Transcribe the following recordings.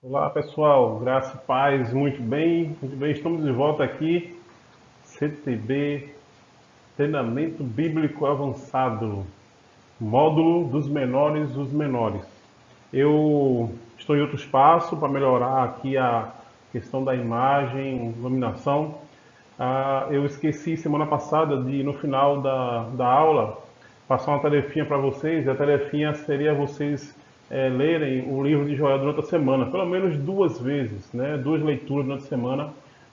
Olá pessoal, graça e paz, muito bem, estamos de volta aqui, CTB, Treinamento Bíblico Avançado, módulo dos menores. Eu estou em outro espaço para melhorar aqui a questão da imagem, iluminação. Eu esqueci semana passada de, no final da aula, passar uma tarefinha para vocês, e a tarefinha seria vocês lerem o livro de Joel durante a semana, pelo menos duas vezes, né? Duas leituras durante a semana,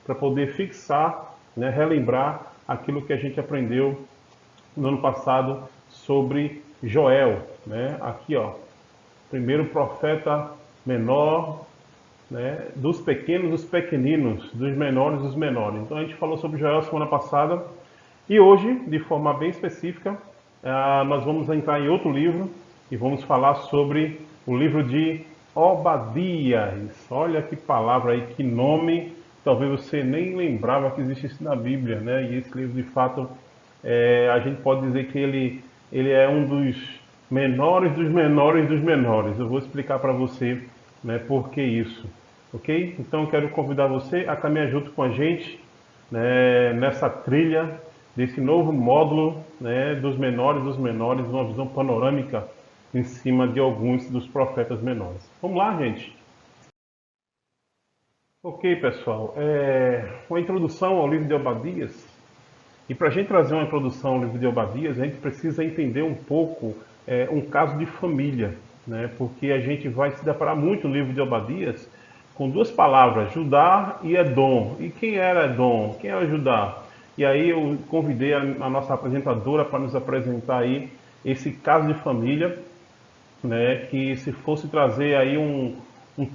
para poder fixar, né? Relembrar aquilo que a gente aprendeu no ano passado sobre Joel, né? Aqui, ó, primeiro profeta menor, né, dos pequenos os pequeninos, dos menores os menores. Então a gente falou sobre Joel semana passada e hoje, de forma bem específica, nós vamos entrar em outro livro e vamos falar sobre o livro de Obadias. Olha que palavra aí, que nome, talvez você nem lembrava que existisse na Bíblia, né? E esse livro, de fato, a gente pode dizer que ele é um dos menores dos menores dos menores. Eu vou explicar para você, né, por que isso, ok? Então eu quero convidar você a caminhar junto com a gente, né, nessa trilha desse novo módulo, né, dos menores, uma visão panorâmica em cima de alguns dos profetas menores. Vamos lá, gente? Ok, pessoal. Uma introdução ao livro de Obadias. E para a gente trazer uma introdução ao livro de Obadias, a gente precisa entender um pouco um caso de família, né? Porque a gente vai se deparar muito no livro de Obadias com duas palavras, Judá e Edom. E quem era Edom? Quem era Judá? E aí eu convidei a nossa apresentadora para nos apresentar aí esse caso de família, né? Que se fosse trazer aí um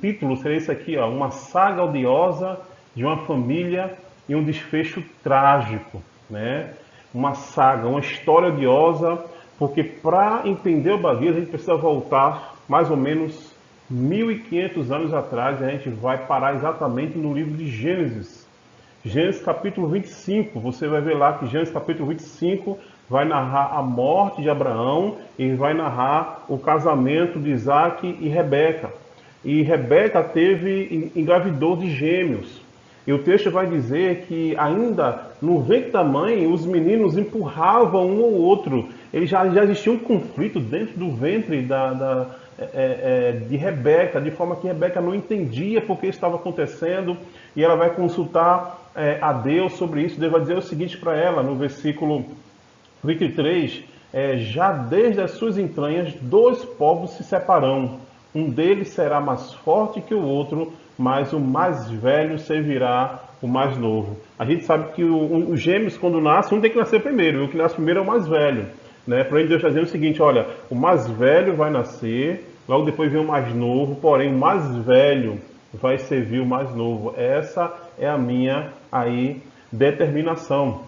título, seria esse aqui, ó, uma saga odiosa de uma família e um desfecho trágico, né? Uma saga, uma história odiosa, porque para entender o Obadias a gente precisa voltar mais ou menos 1500 anos atrás, e a gente vai parar exatamente no livro de Gênesis. Gênesis capítulo 25, você vai ver lá que Gênesis capítulo 25 vai narrar a morte de Abraão e vai narrar o casamento de Isaac e Rebeca. E Rebeca engravidou de gêmeos. E o texto vai dizer que ainda no ventre da mãe, os meninos empurravam um ao outro. Já existia um conflito dentro do ventre de Rebeca, de forma que Rebeca não entendia por que estava acontecendo. E ela vai consultar a Deus sobre isso. Deus vai dizer o seguinte para ela, no versículo 23, já desde as suas entranhas, dois povos se separarão. Um deles será mais forte que o outro, mas o mais velho servirá o mais novo. A gente sabe que os gêmeos, quando nascem, um tem que nascer primeiro, e o que nasce primeiro é o mais velho. Né? Para ele, Deus está dizendo o seguinte: olha, o mais velho vai nascer, logo depois vem o mais novo, porém o mais velho vai servir o mais novo. Essa é a minha aí determinação.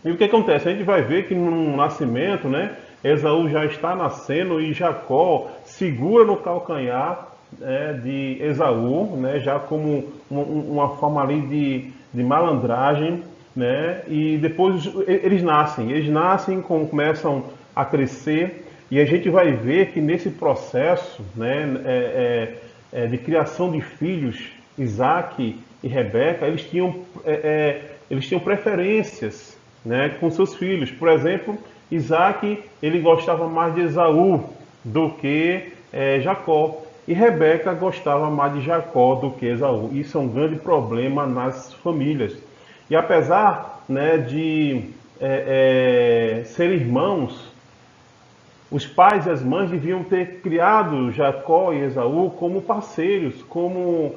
E o que acontece? A gente vai ver que no nascimento, né, Esaú já está nascendo e Jacó segura no calcanhar, de Esaú, né, já como uma forma ali de malandragem, né, e depois eles nascem, começam a crescer, e a gente vai ver que nesse processo, né, de criação de filhos, Isaac e Rebeca, eles tinham preferências, né, com seus filhos. Por exemplo, Isaac, ele gostava mais de Esaú do que Jacó. E Rebeca gostava mais de Jacó do que Esaú. Isso é um grande problema nas famílias. E apesar, né, de serem irmãos, os pais e as mães deviam ter criado Jacó e Esaú como parceiros, como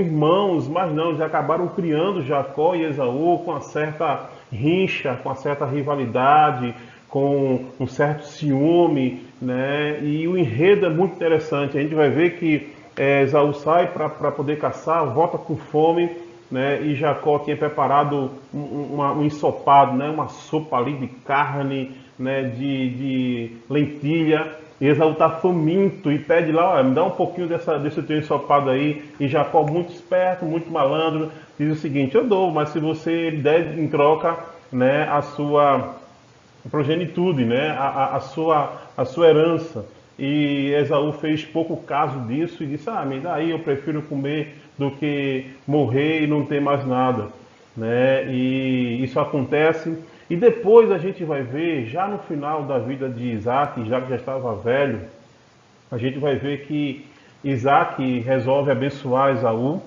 irmãos, mas não, eles acabaram criando Jacó e Esaú com uma certa rincha, com uma certa rivalidade, com um certo ciúme, né? E o enredo é muito interessante. A gente vai ver que Esaú sai para poder caçar, volta com fome, né? E Jacó tinha preparado um ensopado, né? Uma sopa ali de carne, né? De lentilha. E Esaú está faminto e pede lá: olha, me dá um pouquinho desse teu ensopado aí. E Jacó, muito esperto, muito malandro, diz o seguinte: eu dou, mas se você der em troca, né, a sua progenitude, né, a sua herança. e Esaú fez pouco caso disso e disse: ah, me dá aí, eu prefiro comer do que morrer e não ter mais nada, né? E isso acontece. E depois a gente vai ver, já no final da vida de Isaac, já que já estava velho, a gente vai ver que Isaac resolve abençoar Esaú,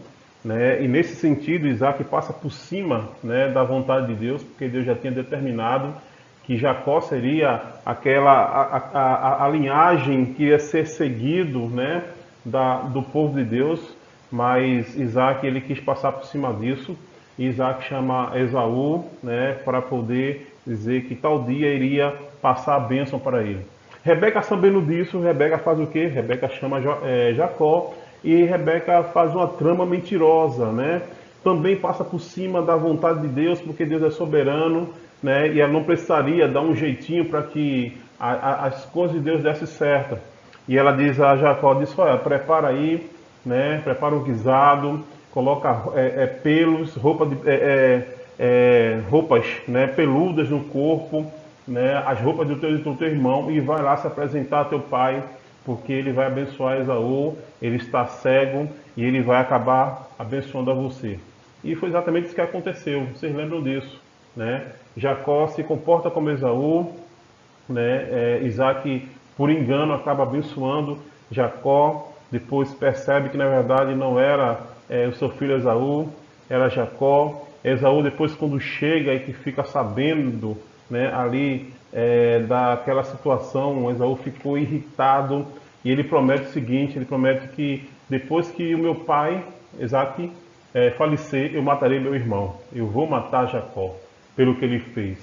né? E nesse sentido, Isaac passa por cima, né, da vontade de Deus, porque Deus já tinha determinado que Jacó seria a linhagem que ia ser seguido, né, do povo de Deus, mas Isaac ele quis passar por cima disso, e Isaac chama Esaú, né, para poder dizer que tal dia iria passar a bênção para ele. Rebeca, sabendo disso, Rebeca faz o quê? Rebeca chama Jacó, e Rebeca faz uma trama mentirosa, né? Também passa por cima da vontade de Deus, porque Deus é soberano, né? E ela não precisaria dar um jeitinho para que as coisas de Deus dessem certo. E ela diz a Jacó, diz: olha, prepara aí, né? Prepara um guisado, coloca pelos, roupas, né, peludas no corpo, né, as roupas do teu irmão, e vai lá se apresentar a teu pai, porque ele vai abençoar Esaú, ele está cego e ele vai acabar abençoando a você. E foi exatamente isso que aconteceu, vocês lembram disso, né? Jacó se comporta como Esaú, né? Isaac, por engano, acaba abençoando Jacó, depois percebe que na verdade não era o seu filho Esaú, era Jacó. Esaú depois, quando chega e que fica sabendo, né, ali daquela situação, Esaú ficou irritado e ele promete o seguinte, ele promete que depois que o meu pai, Isaac, falecer, eu matarei meu irmão, eu vou matar Jacó pelo que ele fez,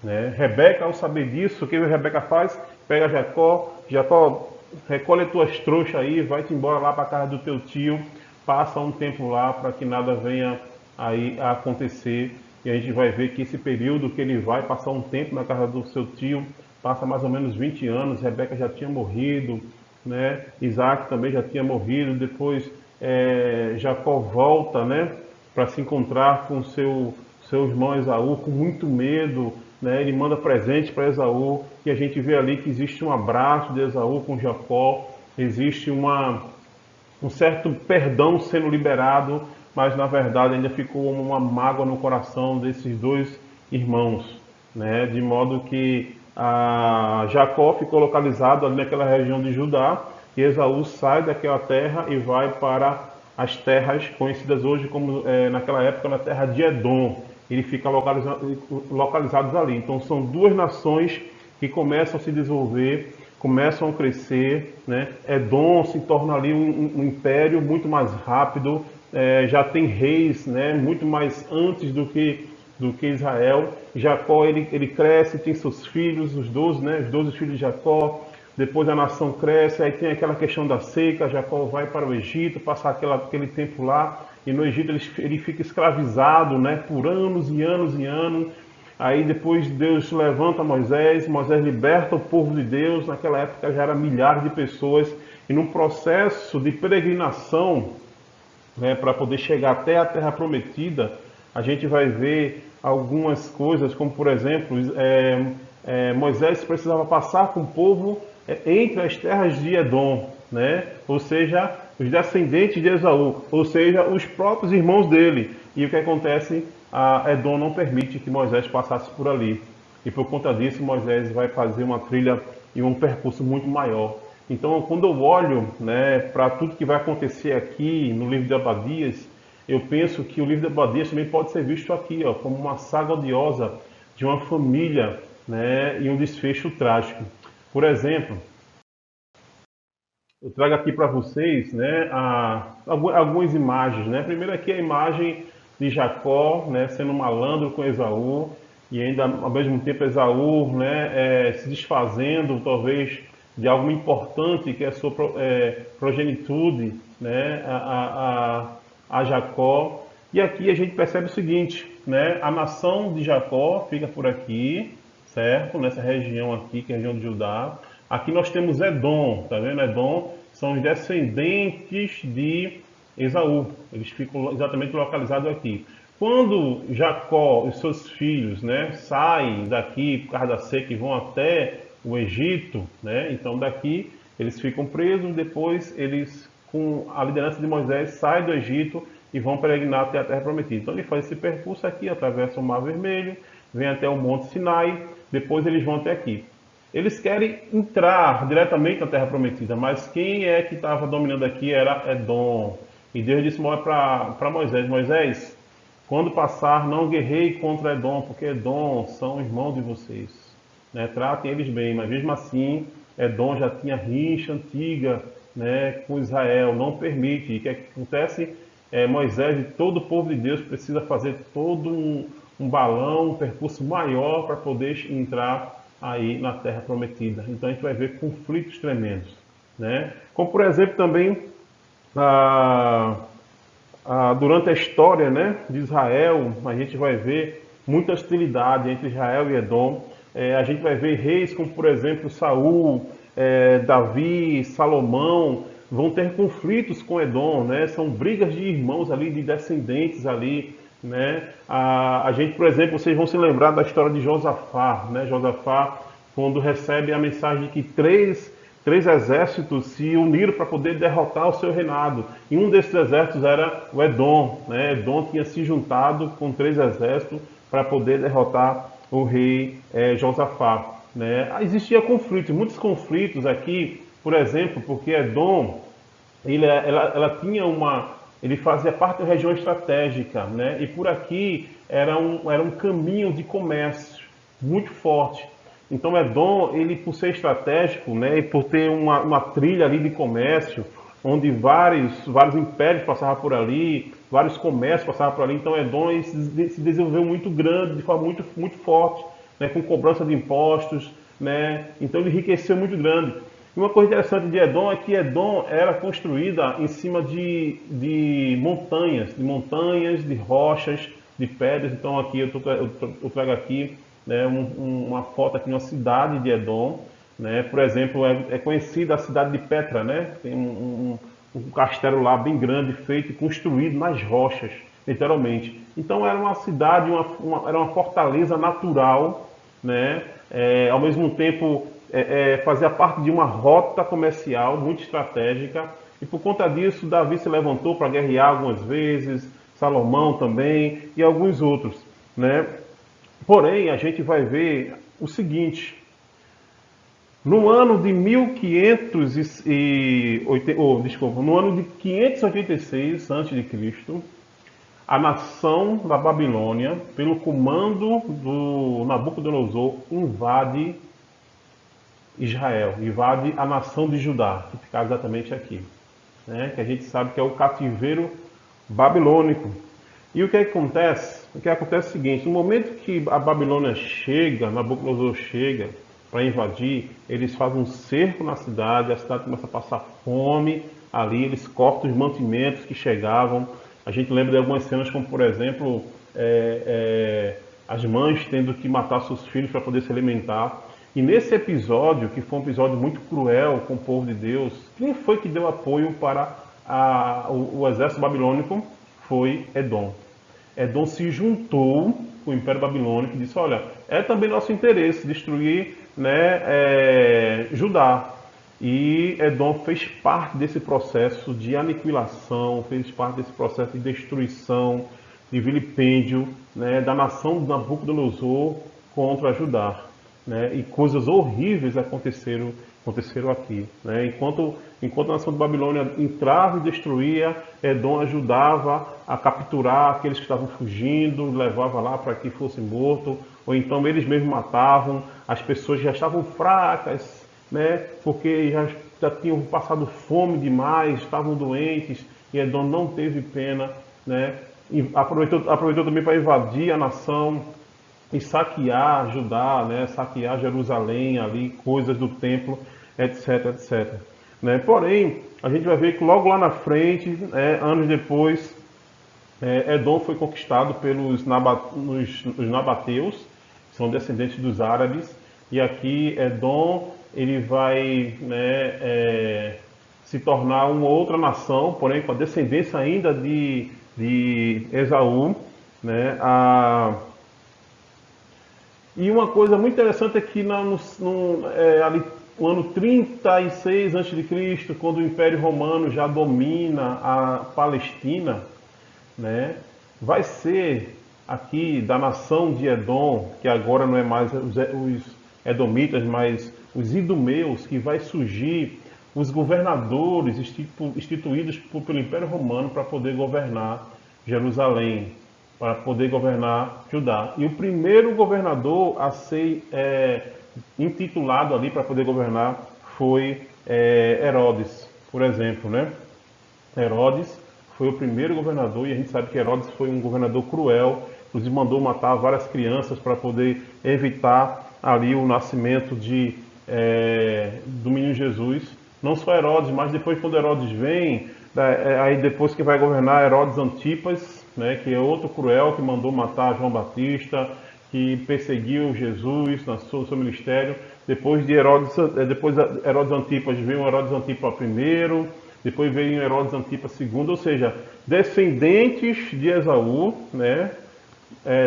né? Rebeca, ao saber disso, o que a Rebeca faz? Pega Jacó, Jacó, recolhe as tuas trouxas aí, vai-te embora lá para a casa do teu tio, passa um tempo lá para que nada venha aí a acontecer. E a gente vai ver que esse período que ele vai passar um tempo na casa do seu tio, passa mais ou menos 20 anos, Rebeca já tinha morrido, né? Isaac também já tinha morrido, depois Jacó volta, né, para se encontrar com seu irmão Esaú com muito medo, né? Ele manda presente para Esaú e a gente vê ali que existe um abraço de Esaú com Jacó, existe um certo perdão sendo liberado, mas na verdade ainda ficou uma mágoa no coração desses dois irmãos, né? De modo que Jacó ficou localizado ali naquela região de Judá e Esaú sai daquela terra e vai para as terras conhecidas hoje como, naquela época, na terra de Edom. Ele fica localizados ali. Então são duas nações que começam a se desenvolver, começam a crescer, né? Edom se torna ali um império muito mais rápido, já tem reis, né, muito mais antes do que Israel. Jacó ele cresce, tem seus filhos, os 12, né, os 12 filhos de Jacó. Depois a nação cresce, aí tem aquela questão da seca, Jacó vai para o Egito, passa aquele tempo lá, e no Egito ele fica escravizado, né, por anos e anos e anos. Aí depois Deus levanta Moisés, Moisés liberta o povo de Deus, naquela época já eram milhares de pessoas, e num processo de peregrinação, né, para poder chegar até a Terra Prometida, a gente vai ver algumas coisas, como por exemplo, Moisés precisava passar com o povo entre as terras de Edom, né? Ou seja, os descendentes de Esaú, ou seja, os próprios irmãos dele. E o que acontece? Edom não permite que Moisés passasse por ali. E por conta disso, Moisés vai fazer uma trilha e um percurso muito maior. Então, quando eu olho, né, para tudo que vai acontecer aqui no livro de Obadias, eu penso que o livro de Obadias também pode ser visto aqui, ó, como uma saga odiosa de uma família, né, e um desfecho trágico. Por exemplo, eu trago aqui para vocês, né, algumas imagens, né? Primeiro aqui a imagem de Jacó, né, sendo malandro com Esaú, e ainda ao mesmo tempo Esaú, né, se desfazendo talvez de algo importante que é a sua progenitude, né, a Jacó. E aqui a gente percebe o seguinte, né, a nação de Jacó fica por aqui, certo? Nessa região aqui, que é a região de Judá. Aqui nós temos Edom, tá vendo? Edom são os descendentes de Esaú. Eles ficam exatamente localizados aqui. Quando Jacó e seus filhos, né, saem daqui por causa da seca e vão até o Egito, né, então daqui Eles ficam presos, depois eles, com a liderança de Moisés, saem do Egito e vão peregrinar até a Terra Prometida. Então ele faz esse percurso aqui, atravessa o Mar Vermelho, vem até o Monte Sinai, depois eles vão até aqui. Eles querem entrar diretamente na Terra Prometida, mas quem é que estava dominando aqui era Edom. E Deus disse para Moisés, Moisés, quando passar, não guerreie contra Edom, porque Edom são irmãos de vocês. Né? Tratem eles bem, mas mesmo assim, Edom já tinha rixa antiga, né, com Israel, não permite. E o que acontece? Moisés e todo o povo de Deus precisa fazer todo um balão, um percurso maior para poder entrar aí na Terra Prometida. Então a gente vai ver conflitos tremendos. Né? Como por exemplo também durante a história, né, de Israel, a gente vai ver muita hostilidade entre Israel e Edom. A gente vai ver reis como, por exemplo, Saul, Davi, Salomão, vão ter conflitos com Edom, né? São brigas de irmãos ali, de descendentes ali, né? A gente, por exemplo, vocês vão se lembrar da história de Josafá, né? Josafá, quando recebe a mensagem de que três exércitos se uniram para poder derrotar o seu reinado. E um desses exércitos era o Edom, né? Edom tinha se juntado com 3 exércitos para poder derrotar o rei Josafá. Né? Existia conflitos, muitos conflitos aqui, por exemplo, porque Edom, ela tinha ele fazia parte da região estratégica, né? E por aqui era um caminho de comércio muito forte. Então Edom, ele por ser estratégico, né, e por ter uma trilha ali de comércio, onde vários impérios passavam por ali, vários comércios passavam por ali, então Edom se desenvolveu muito grande, de forma muito, muito forte, né, com cobrança de impostos, né, então ele enriqueceu muito grande. E uma coisa interessante de Edom é que Edom era construída em cima de montanhas, de rochas, de pedras. Então aqui eu trago aqui, né, uma foto aqui de uma cidade de Edom, né? Por exemplo, é conhecida a cidade de Petra, né? Tem um castelo lá bem grande, feito e construído nas rochas, literalmente. Então era uma cidade, era uma fortaleza natural, né? Ao mesmo tempo fazia parte de uma rota comercial muito estratégica, e por conta disso Davi se levantou para guerrear algumas vezes, Salomão também e alguns outros, né? Porém, a gente vai ver o seguinte: no ano de 586 a.C., a nação da Babilônia, pelo comando do Nabucodonosor, invade Israel, invade a nação de Judá, que fica exatamente aqui, né? Que a gente sabe que é o cativeiro babilônico. E o que acontece? O que acontece é o seguinte: no momento que a Babilônia chega, Nabucodonosor chega para invadir, eles fazem um cerco na cidade, a cidade começa a passar fome ali, eles cortam os mantimentos que chegavam. A gente lembra de algumas cenas como, por exemplo, as mães tendo que matar seus filhos para poder se alimentar. E nesse episódio, que foi um episódio muito cruel com o povo de Deus, quem foi que deu apoio para o exército babilônico? Foi Edom. Edom se juntou com o Império Babilônico e disse: olha, é também nosso interesse destruir, né, Judá. E Edom fez parte desse processo de aniquilação, fez parte desse processo de destruição, de vilipêndio, né, da nação de Nabucodonosor contra Judá. Né, e coisas horríveis aconteceram aqui. Né? Enquanto a nação de Babilônia entrava e destruía, Edom ajudava a capturar aqueles que estavam fugindo, levava lá para que fossem mortos, ou então eles mesmos matavam. As pessoas já estavam fracas, né? Porque já tinham passado fome demais, estavam doentes, e Edom não teve pena, né? E aproveitou também para invadir a nação e saquear Judá, né? Saquear Jerusalém ali, coisas do templo, etc, etc. Né? Porém, a gente vai ver que logo lá na frente, anos depois, Edom foi conquistado pelos os nabateus, que são descendentes dos árabes, e aqui Edom ele vai, né, se tornar uma outra nação, porém com a descendência ainda de Esaú, né? E uma coisa muito interessante é que ali o ano 36 a.C., quando o Império Romano já domina a Palestina, né, vai ser aqui da nação de Edom, que agora não é mais os edomitas, mas os idumeus, que vai surgir os governadores instituídos pelo Império Romano para poder governar Jerusalém, para poder governar Judá. E o primeiro governador a ser intitulado ali para poder governar foi Herodes, por exemplo, né? Herodes foi o primeiro governador, e a gente sabe que Herodes foi um governador cruel, inclusive mandou matar várias crianças para poder evitar ali o nascimento do menino Jesus. Não só Herodes, mas depois quando Herodes vem, aí depois que vai governar Herodes Antipas, né, que é outro cruel, que mandou matar João Batista, que perseguiu Jesus no seu ministério. Depois de Herodes Antipas, veio Herodes Antipas I, depois veio Herodes Antipas II, ou seja, descendentes de Esaú, né,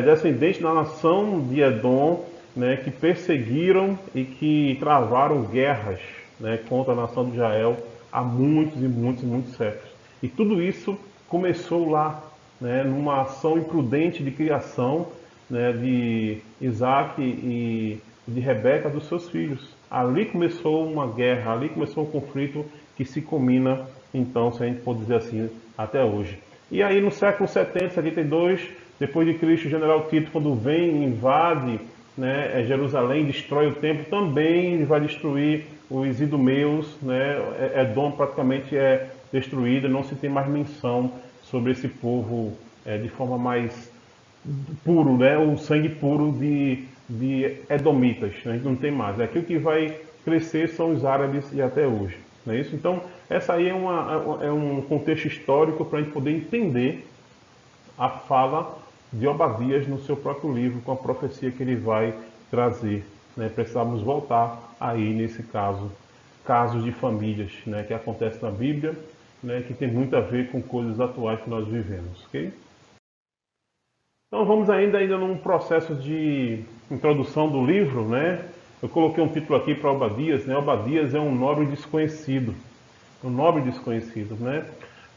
descendentes da nação de Edom, né, que perseguiram e que travaram guerras, né, contra a nação de Israel há muitos e muitos e muitos séculos. E tudo isso começou lá, né, numa ação imprudente de criação, né, de Isaac e de Rebeca, dos seus filhos. Ali começou uma guerra, ali começou um conflito que se culmina, então, se a gente pode dizer assim, até hoje. E aí no século 70, 72, depois de Cristo, o general Tito, quando vem, invade, né, Jerusalém, destrói o templo, também ele vai destruir os idumeus, né, Edom praticamente é destruída, não se tem mais menção sobre esse povo de forma mais puro, né, o sangue puro de edomitas, né, a gente não tem mais. Aqui o que vai crescer são os árabes e até hoje. Não é isso? Então, essa aí é um contexto histórico para a gente poder entender a fala de Obadias no seu próprio livro, com a profecia que ele vai trazer. Né? Precisamos voltar aí, nesse caso, casos de famílias, né, que acontecem na Bíblia, né, que tem muito a ver com coisas atuais que nós vivemos. Okay? Então vamos ainda num processo de introdução do livro, né? Eu coloquei um título aqui para Obadias, né? Obadias é um nobre desconhecido. Um nobre desconhecido, né?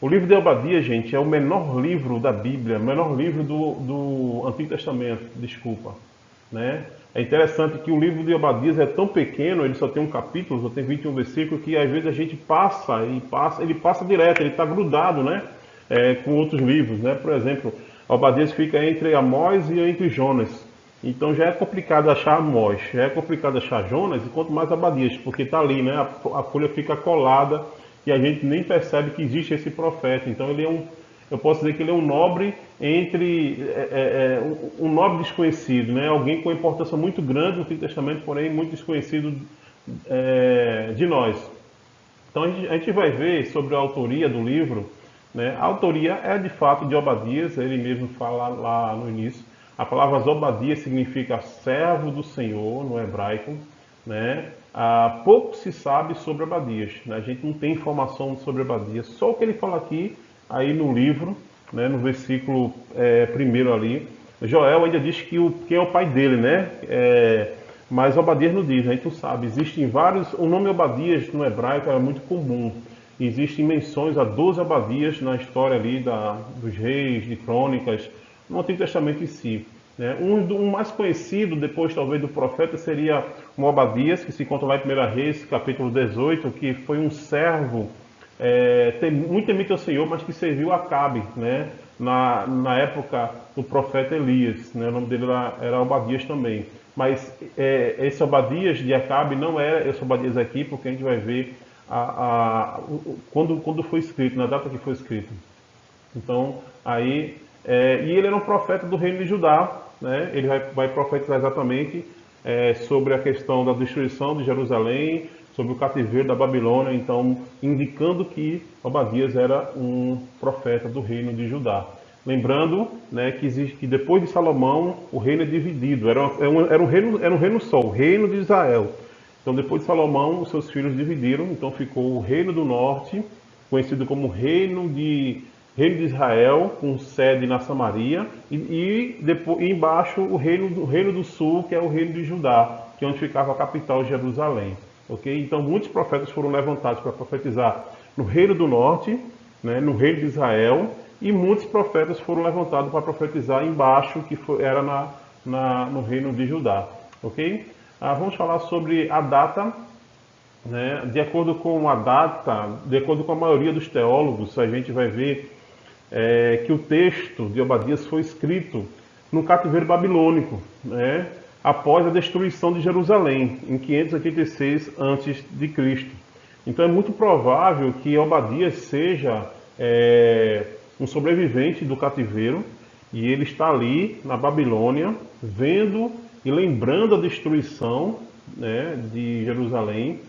O livro de Obadias, gente, é o menor livro da Bíblia, o menor livro do Antigo Testamento, desculpa, né? É interessante que o livro de Obadias é tão pequeno, ele só tem um capítulo, só tem 21 versículos, que às vezes a gente ele passa direto, ele está grudado, né? Com outros livros, né? Por exemplo, Obadias fica entre Amós e entre Jonas. Então já é complicado achar Amós, já é complicado achar Jonas, e quanto mais Obadias, porque está ali, né? A folha fica colada e a gente nem percebe que existe esse profeta. Então ele é eu posso dizer que ele é um nobre um nobre desconhecido, né? Alguém com importância muito grande no Antigo Testamento, porém muito desconhecido de nós. Então a gente vai ver sobre a autoria do livro, né? A autoria é de fato de Obadias, ele mesmo fala lá no início. A palavra Obadias significa servo do Senhor no hebraico, né? Pouco se sabe sobre Obadias, né? A gente não tem informação sobre Obadias, só o que ele fala aqui, aí no livro, né? No versículo primeiro ali. Joel ainda diz que quem é o pai dele, né? Mas Obadias não diz, a gente não sabe. Existem vários. O nome Obadias no hebraico é muito comum. Existem menções a 12 Obadias na história ali dos reis, de crônicas, no Antigo Testamento em si. Né? Um mais conhecido, depois talvez do profeta, seria um Obadias, que se encontra lá em 1 Reis, capítulo 18, que foi um servo, tem muito temente ao Senhor, mas que serviu a Acabe, né? Na época do profeta Elias. Né? O nome dele era Obadias também. Mas esse Obadias de Acabe não era esse Obadias aqui, porque a gente vai ver quando foi escrito, na data que foi escrito. Então, aí, e ele era um profeta do reino de Judá, né? Ele vai profetizar exatamente sobre a questão da destruição de Jerusalém, sobre o cativeiro da Babilônia, então indicando que Obadias era um profeta do reino de Judá. Lembrando, né, que depois de Salomão o reino é dividido, era um reino só, o reino de Israel. Então depois de Salomão os seus filhos dividiram, então ficou o reino do norte, conhecido como reino de Israel, com sede na Samaria, e embaixo o reino do sul, que é o reino de Judá, que é onde ficava a capital Jerusalém. ok? Então muitos profetas foram levantados para profetizar no reino do norte, né, no reino de Israel, e muitos profetas foram levantados para profetizar embaixo, que era no reino de Judá, ok? Vamos falar sobre a data, né? De acordo com a data, de acordo com a maioria dos teólogos, a gente vai ver que o texto de Obadias foi escrito no cativeiro babilônico, né? Após a destruição de Jerusalém, em 586 a.C. Então é muito provável que Obadias seja um sobrevivente do cativeiro, e ele está ali na Babilônia, vendo e lembrando a destruição, né, de Jerusalém,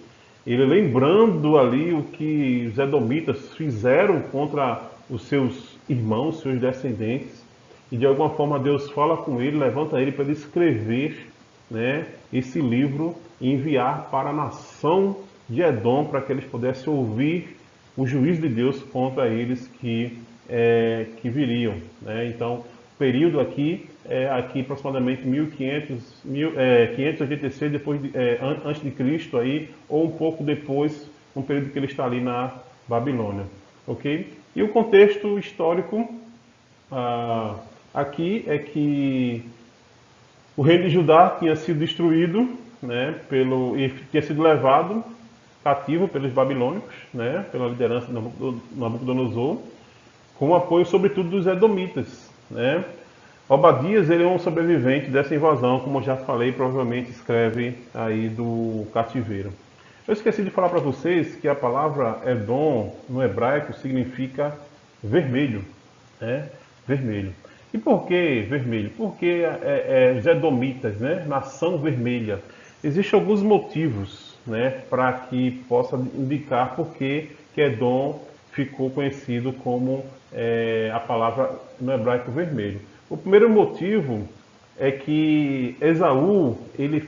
ele lembrando ali o que os edomitas fizeram contra os seus irmãos, seus descendentes, e de alguma forma Deus fala com ele, levanta ele para ele escrever, né, esse livro e enviar para a nação de Edom, para que eles pudessem ouvir o juízo de Deus contra eles que viriam, né? Então, o período aqui é aproximadamente 586 antes de Cristo aí, ou um pouco depois, um período que ele está ali na Babilônia, ok? E o contexto histórico aqui é que o reino de Judá tinha sido destruído, né, e tinha sido levado cativo pelos babilônicos, né, pela liderança de Nabucodonosor, com o apoio sobretudo dos edomitas, né? Obadias, ele é um sobrevivente dessa invasão, como eu já falei, provavelmente escreve aí do cativeiro. Eu esqueci de falar para vocês que a palavra Edom no hebraico significa vermelho, né? Vermelho. E por que vermelho? Porque os edomitas, né? Nação vermelha. Existem alguns motivos, né, para que possa indicar por que Edom ficou conhecido como a palavra no hebraico vermelho. O primeiro motivo é que Esaú, ele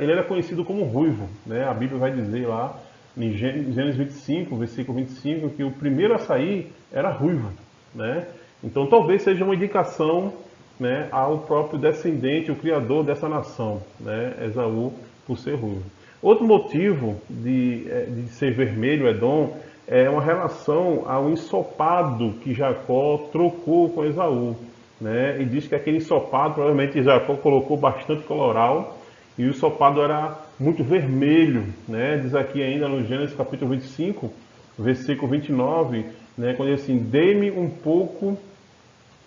era conhecido como ruivo, né? A Bíblia vai dizer lá em Gênesis 25, versículo 25, que o primeiro a sair era ruivo, né? Então talvez seja uma indicação, né, ao próprio descendente, o criador dessa nação, né? Esaú, por ser ruivo. Outro motivo de ser vermelho, Edom, é uma relação ao ensopado que Jacó trocou com Esaú, né? E diz que aquele ensopado, provavelmente Jacó colocou bastante coloral, e o ensopado era muito vermelho, né? Diz aqui ainda no Gênesis capítulo 25, versículo 29, né? Quando diz assim: dê-me um pouco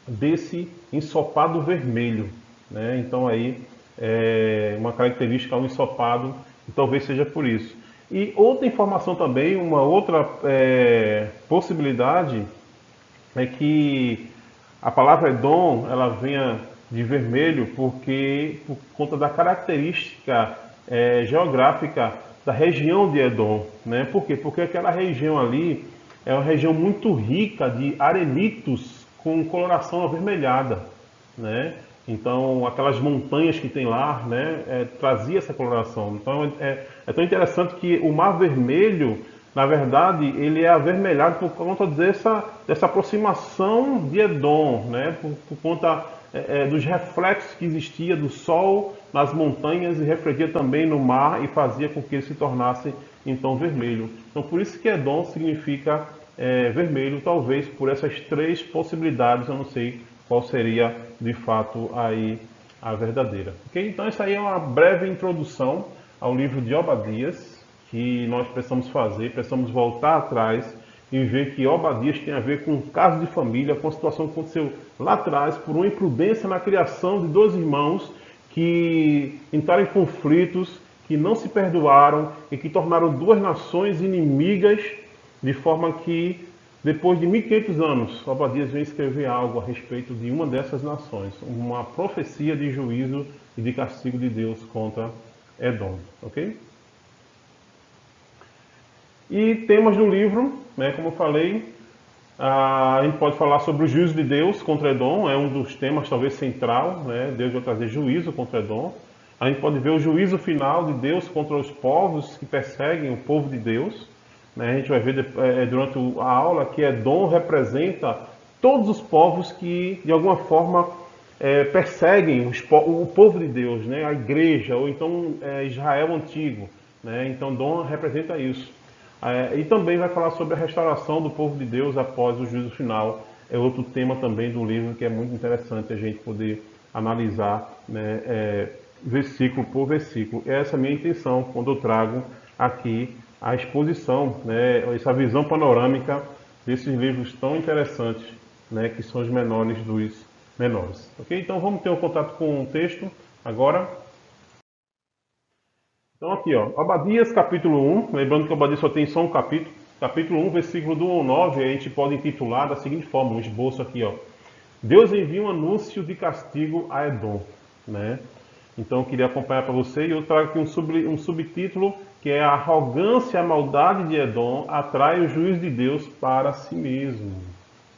desse ensopado vermelho, né? Então aí uma característica ao ensopado, e talvez seja por isso. E outra informação também, uma outra possibilidade é que a palavra Edom, ela venha de vermelho por conta da característica geográfica da região de Edom, né? Por quê? Porque aquela região ali é uma região muito rica de arenitos com coloração avermelhada, né? Então, aquelas montanhas que tem lá, né, trazia essa coloração. Então, é tão interessante que o Mar Vermelho, na verdade, ele é avermelhado por conta dessa aproximação de Edom, né, por conta dos reflexos que existia do sol nas montanhas e refletia também no mar e fazia com que ele se tornasse em tom vermelho. Então, por isso que Edom significa vermelho, talvez por essas três possibilidades. Eu não sei qual seria de fato aí a verdadeira. Okay? Então essa aí é uma breve introdução ao livro de Obadias, que nós precisamos fazer, precisamos voltar atrás e ver que Obadias tem a ver com um caso de família, com a situação que aconteceu lá atrás, por uma imprudência na criação de dois irmãos que entraram em conflitos, que não se perdoaram e que tornaram duas nações inimigas, de forma que depois de 1500 anos, Obadias vem escrever algo a respeito de uma dessas nações, uma profecia de juízo e de castigo de Deus contra Edom, ok? E temas do livro, né, como eu falei, a gente pode falar sobre o juízo de Deus contra Edom, é um dos temas talvez central, né? Deus vai trazer juízo contra Edom. A gente pode ver o juízo final de Deus contra os povos que perseguem o povo de Deus. A gente vai ver durante a aula que Edom representa todos os povos que, de alguma forma, perseguem o povo de Deus, né? A igreja, ou então Israel antigo. né? Então Dom representa isso. E também vai falar sobre a restauração do povo de Deus após o juízo final. É outro tema também do livro que é muito interessante a gente poder analisar, né, versículo por versículo. Essa é a minha intenção quando eu trago aqui a exposição, né, essa visão panorâmica desses livros tão interessantes, né, que são os menores dos menores. Ok? Então vamos ter um contato com o texto agora. Então aqui, ó, Obadias capítulo 1, lembrando que Obadias só tem só um capítulo. Capítulo 1, versículo do 1 ao 9, a gente pode intitular da seguinte forma, um esboço aqui, ó. Deus envia um anúncio de castigo a Edom, né? Então eu queria acompanhar para você e eu trago aqui um subtítulo que é a arrogância e a maldade de Edom atrai o juiz de Deus para si mesmo,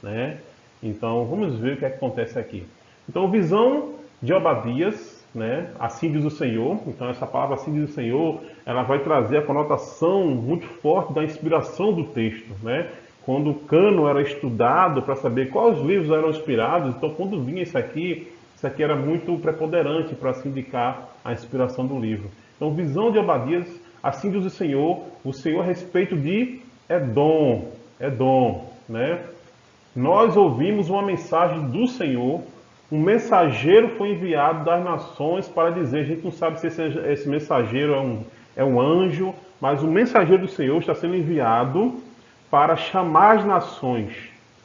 né? Então vamos ver o que acontece aqui. Então visão de Obadias, né? Assim diz o Senhor. Então essa palavra assim diz o Senhor, ela vai trazer a conotação muito forte da inspiração do texto, né? Quando o cano era estudado para saber quais livros eram inspirados, então quando vinha isso aqui era muito preponderante para se indicar a inspiração do livro. Então visão de Obadias, assim diz o Senhor a respeito de Edom, né? Nós ouvimos uma mensagem do Senhor, um mensageiro foi enviado das nações para dizer, a gente não sabe se esse mensageiro é um anjo, mas o mensageiro do Senhor está sendo enviado para chamar as nações,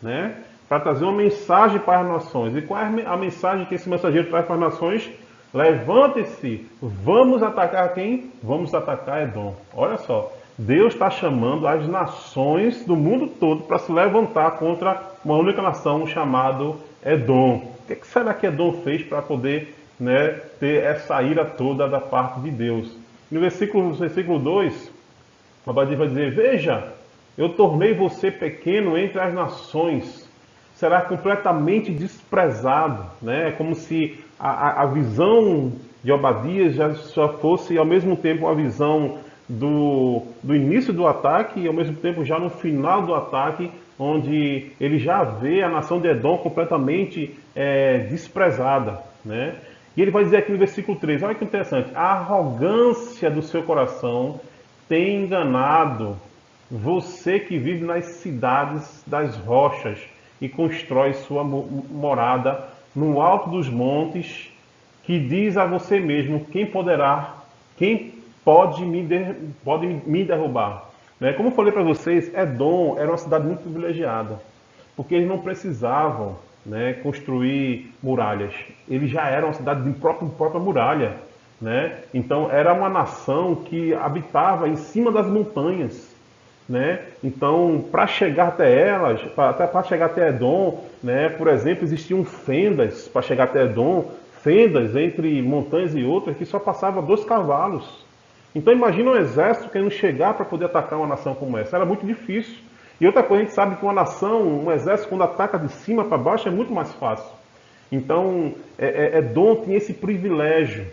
né? Para trazer uma mensagem para as nações. E qual é a mensagem que esse mensageiro traz para as nações? Levante-se, vamos atacar quem? Vamos atacar Edom. Olha só, Deus está chamando as nações do mundo todo para se levantar contra uma única nação chamada Edom. O que será que Edom fez para poder, né, ter essa ira toda da parte de Deus? No versículo 2, Obadias vai dizer, veja, eu tornei você pequeno entre as nações, será completamente desprezado, né? É como se a visão de Obadias já fosse ao mesmo tempo a visão do início do ataque e ao mesmo tempo já no final do ataque, onde ele já vê a nação de Edom completamente desprezada, né? E ele vai dizer aqui no versículo 3, olha que interessante, a arrogância do seu coração tem enganado você que vive nas cidades das rochas e constrói sua morada no alto dos montes, que diz a você mesmo, quem pode me derrubar? Né? Como eu falei para vocês, Edom era uma cidade muito privilegiada, porque eles não precisavam, né, construir muralhas. Eles já eram uma cidade de própria muralha, né? Então era uma nação que habitava em cima das montanhas, né? Então, para chegar até elas, para chegar até Edom, né, por exemplo, existiam fendas para chegar até Edom, fendas entre montanhas e outras que só passava 2 cavalos. Então imagina um exército querendo chegar para poder atacar uma nação como essa. Era muito difícil. E outra coisa, a gente sabe que uma nação, um exército, quando ataca de cima para baixo, é muito mais fácil. Então, Edom tinha esse privilégio,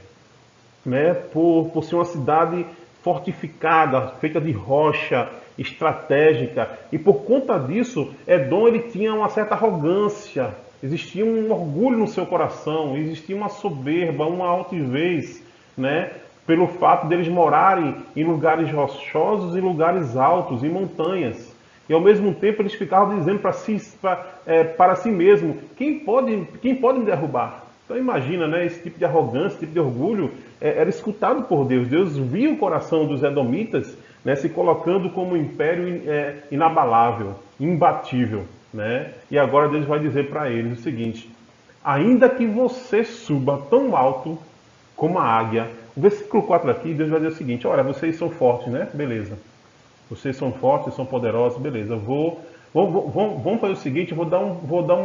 né, por ser uma cidade fortificada, feita de rocha, estratégica. E por conta disso, Edom ele tinha uma certa arrogância, existia um orgulho no seu coração, existia uma soberba, uma altivez, né, pelo fato deles morarem em lugares rochosos, em lugares altos, em montanhas. E ao mesmo tempo eles ficavam dizendo para si mesmo, quem pode me derrubar? Então imagina, né, esse tipo de arrogância, esse tipo de orgulho era escutado por Deus. Deus via o coração dos edomitas, né, se colocando como um império inabalável, imbatível, né? E agora Deus vai dizer para eles o seguinte, ainda que você suba tão alto como a águia, o versículo 4 aqui, Deus vai dizer o seguinte, olha, vocês são fortes, né? Beleza. Vocês são fortes, vocês são poderosos, beleza. Vamos fazer o seguinte, eu vou dar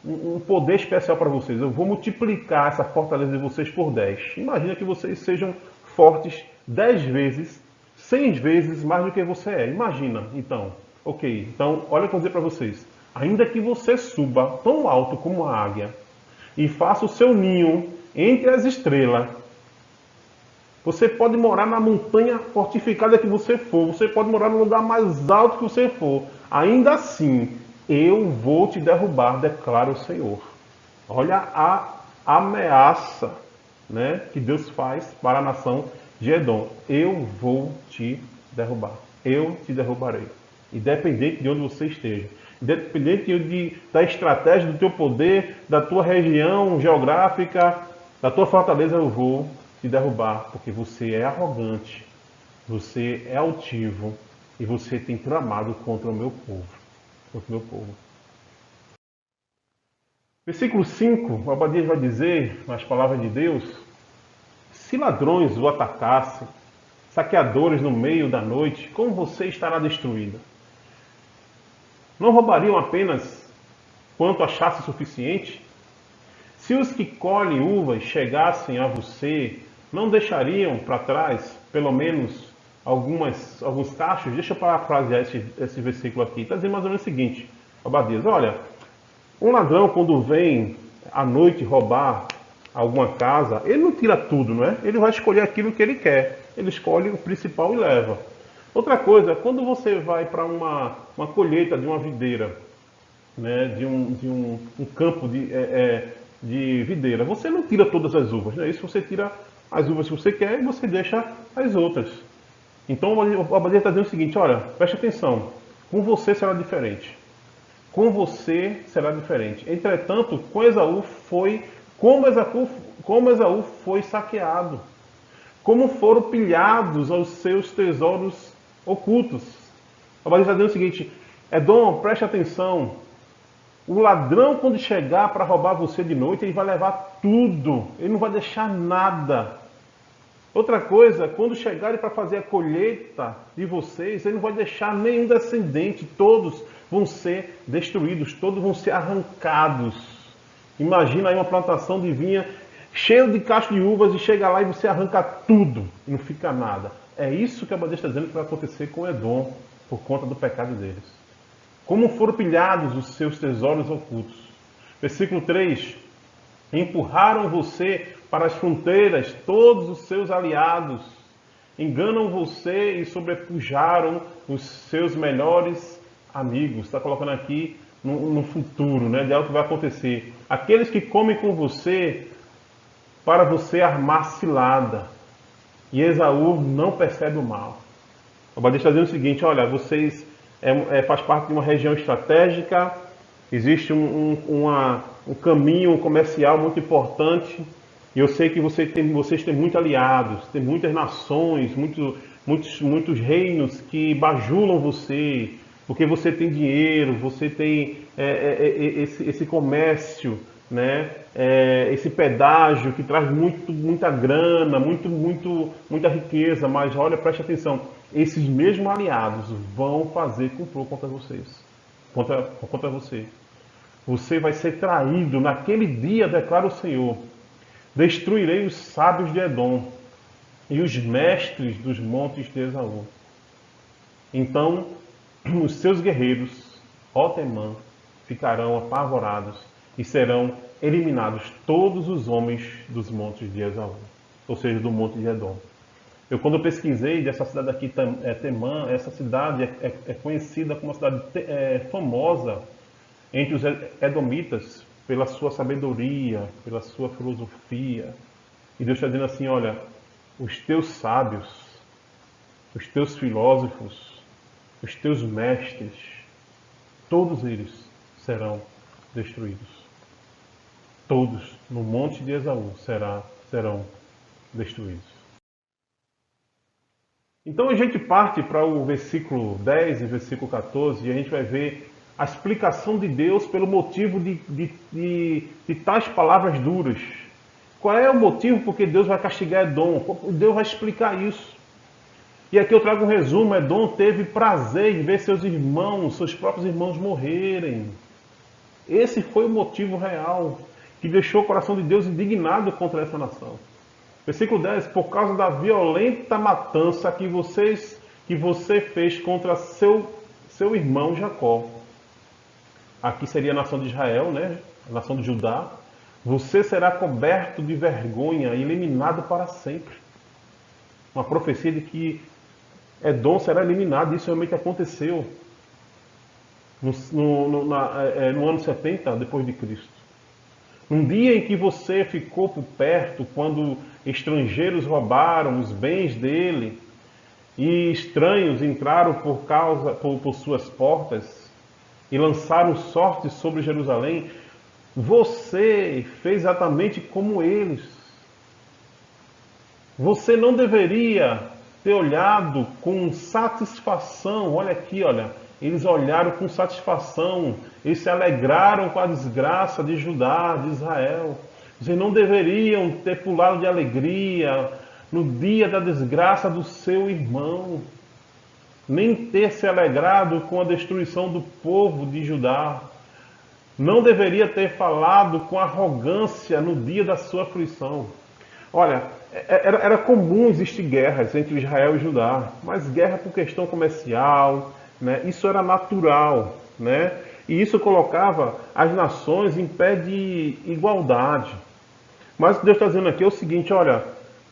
um poder especial para vocês. Eu vou multiplicar essa fortaleza de vocês por 10. Imagina que vocês sejam fortes 10 vezes, 100 vezes mais do que você é. Imagina, então. Ok, então olha o que eu vou dizer para vocês. Ainda que você suba tão alto como a águia e faça o seu ninho entre as estrelas, você pode morar na montanha fortificada que você for, você pode morar no lugar mais alto que você for, ainda assim, eu vou te derrubar, declara o Senhor. Olha a ameaça, né, que Deus faz para a nação de Edom, eu vou te derrubar. Eu te derrubarei. Independente de onde você esteja. Independente da estratégia, do teu poder, da tua região geográfica, da tua fortaleza, eu vou te derrubar. Porque você é arrogante, você é altivo e você tem tramado contra o meu povo. Contra o meu povo. Versículo 5, o Abadias vai dizer, nas palavras de Deus, se ladrões o atacassem, saqueadores no meio da noite, como você estará destruída? Não roubariam apenas quanto achasse suficiente? Se os que colhem uvas chegassem a você, não deixariam para trás, pelo menos, alguns cachos? Deixa eu parafrasear esse versículo aqui. Está dizendo mais ou menos o seguinte, Abadias, olha, um ladrão quando vem à noite roubar alguma casa, ele não tira tudo, não é? Ele vai escolher aquilo que ele quer. Ele escolhe o principal e leva. Outra coisa, quando você vai para uma colheita de uma videira, né, de um campo de videira, você não tira todas as uvas, não é isso? Você tira as uvas que você quer e você deixa as outras. Então o Abadia está dizendo o seguinte, olha, preste atenção, com você será diferente. Com você será diferente. Entretanto, com Esaú foi como Esaú foi saqueado, como foram pilhados os seus tesouros ocultos. O Abadia está dizendo o seguinte, Edom, preste atenção, o ladrão quando chegar para roubar você de noite, ele vai levar tudo, ele não vai deixar nada. Outra coisa, quando chegarem para fazer a colheita de vocês, ele não vai deixar nenhum descendente, todos vão ser destruídos, todos vão ser arrancados. Imagina aí uma plantação de vinha cheia de cacho de uvas e chega lá e você arranca tudo e não fica nada. É isso que a Abadia está dizendo que vai acontecer com Edom por conta do pecado deles. Como foram pilhados os seus tesouros ocultos. Versículo 3. Empurraram você para as fronteiras todos os seus aliados. Enganam você e sobrepujaram os seus melhores amigos. Está colocando aqui no futuro, né, de algo que vai acontecer. Aqueles que comem com você para você armar cilada. E Esaú não percebe o mal. O Abadia está dizendo o seguinte, olha, vocês faz parte de uma região estratégica, existe um caminho comercial muito importante, e eu sei que vocês têm muitos aliados, tem muitas nações, muitos reinos que bajulam você, porque você tem dinheiro, você tem esse comércio, né? Esse pedágio que traz muita grana, muita riqueza, mas olha, preste atenção, esses mesmos aliados vão fazer complô contra vocês, contra você. Você vai ser traído naquele dia, declara o Senhor. Destruirei os sábios de Edom e os mestres dos montes de Esaú. Então os seus guerreiros, ó Temã, ficarão apavorados e serão eliminados todos os homens dos montes de Esaú, ou seja, do monte de Edom. Quando eu pesquisei dessa cidade aqui, Temã, essa cidade é conhecida como uma cidade famosa entre os edomitas pela sua sabedoria, pela sua filosofia. E Deus está dizendo assim, olha, os teus sábios, os teus filósofos, os teus mestres, todos eles serão destruídos. Todos no monte de Esaú serão destruídos. Então a gente parte para o versículo 10 e versículo 14 e a gente vai ver a explicação de Deus pelo motivo de tais palavras duras. Qual é o motivo porque Deus vai castigar Edom? Deus vai explicar isso. E aqui eu trago um resumo. Edom teve prazer em ver seus irmãos, seus próprios irmãos morrerem. Esse foi o motivo real que deixou o coração de Deus indignado contra essa nação. Versículo 10, por causa da violenta matança que você fez contra seu irmão Jacó. Aqui seria a nação de Israel, né? A nação de Judá. Você será coberto de vergonha e eliminado para sempre. Uma profecia de que Edom será eliminado. Isso realmente aconteceu no ano 70 depois de Cristo. Num dia em que você ficou por perto, quando estrangeiros roubaram os bens dele e estranhos entraram por suas portas e lançaram sorte sobre Jerusalém, você fez exatamente como eles. Você não deveria ter olhado com satisfação. Olha aqui, olha. Eles olharam com satisfação. Eles se alegraram com a desgraça de Judá, de Israel. Vocês não deveriam ter pulado de alegria no dia da desgraça do seu irmão. Nem ter se alegrado com a destruição do povo de Judá. Não deveria ter falado com arrogância no dia da sua aflição. Olha, era comum existir guerras entre Israel e Judá, mas guerra por questão comercial, né? Isso era natural, né? E isso colocava as nações em pé de igualdade. Mas o que Deus está dizendo aqui é o seguinte, olha,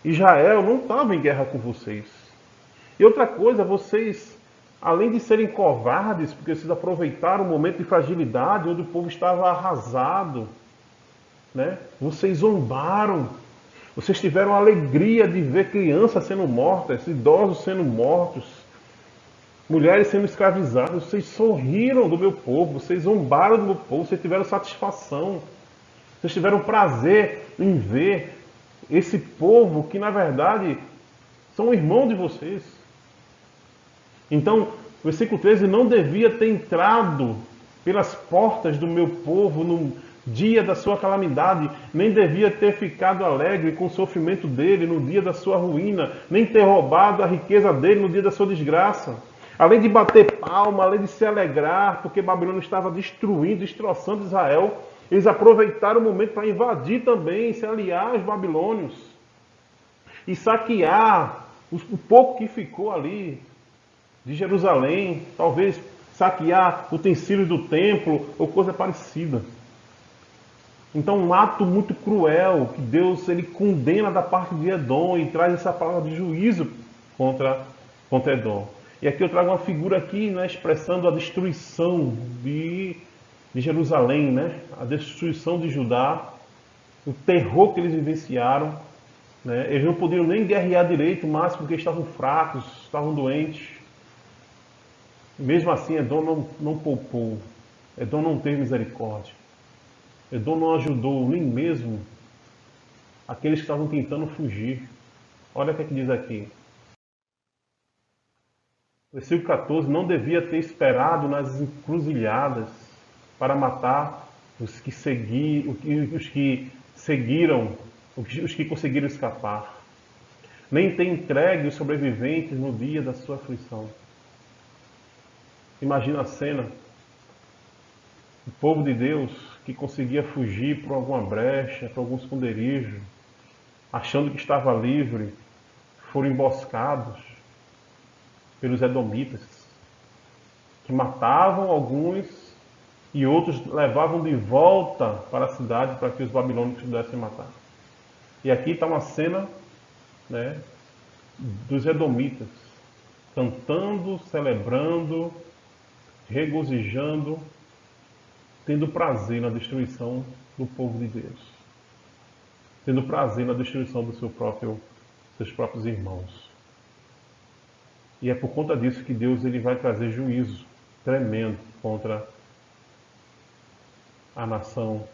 Israel não estava em guerra com vocês. E outra coisa, vocês, além de serem covardes, porque vocês aproveitaram o momento de fragilidade, onde o povo estava arrasado, né? Vocês zombaram. Vocês tiveram a alegria de ver crianças sendo mortas, idosos sendo mortos, mulheres sendo escravizadas. Vocês sorriram do meu povo, vocês zombaram do meu povo, vocês tiveram satisfação. Vocês tiveram prazer em ver esse povo que, na verdade, são irmãos de vocês. Então, o versículo 13 não devia ter entrado pelas portas do meu povo no dia da sua calamidade, nem devia ter ficado alegre com o sofrimento dele no dia da sua ruína, nem ter roubado a riqueza dele no dia da sua desgraça. Além de bater palma, além de se alegrar, porque Babilônia estava destruindo, destroçando Israel, eles aproveitaram o momento para invadir também, se aliar aos babilônios e saquear o pouco que ficou ali de Jerusalém, talvez saquear utensílios do templo ou coisa parecida. Então, um ato muito cruel que Deus ele condena da parte de Edom e traz essa palavra de juízo contra Edom. E aqui eu trago uma figura aqui, né, expressando a destruição de Jerusalém, né, a destruição de Judá, o terror que eles vivenciaram. Né, eles não podiam nem guerrear direito, mas porque estavam fracos, estavam doentes. Mesmo assim, Edom não poupou. Edom não teve misericórdia. Edom não ajudou nem mesmo aqueles que estavam tentando fugir. Olha o que diz aqui. Versículo 14. Não devia ter esperado nas encruzilhadas para matar os que conseguiram escapar. Nem ter entregue os sobreviventes no dia da sua aflição. Imagina a cena. O povo de Deus que conseguia fugir por alguma brecha, por algum esconderijo, achando que estava livre, foram emboscados pelos edomitas, que matavam alguns e outros levavam de volta para a cidade para que os babilônicos pudessem matar. E aqui está uma cena, né, dos edomitas, cantando, celebrando, regozijando, tendo prazer na destruição do povo de Deus, tendo prazer na destruição dos seus próprios irmãos. E é por conta disso que Deus ele vai trazer juízo tremendo contra a nação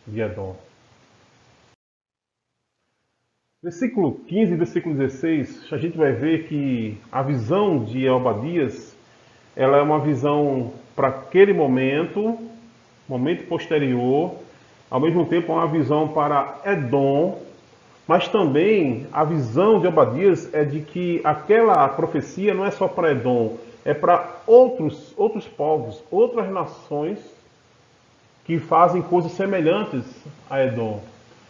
de Edom. Versículo 15 e versículo 16, a gente vai ver que a visão de Obadias, ela é uma visão para aquele momento posterior, ao mesmo tempo é uma visão para Edom, mas também a visão de Obadias é de que aquela profecia não é só para Edom, é para outros povos, outras nações que fazem coisas semelhantes a Edom.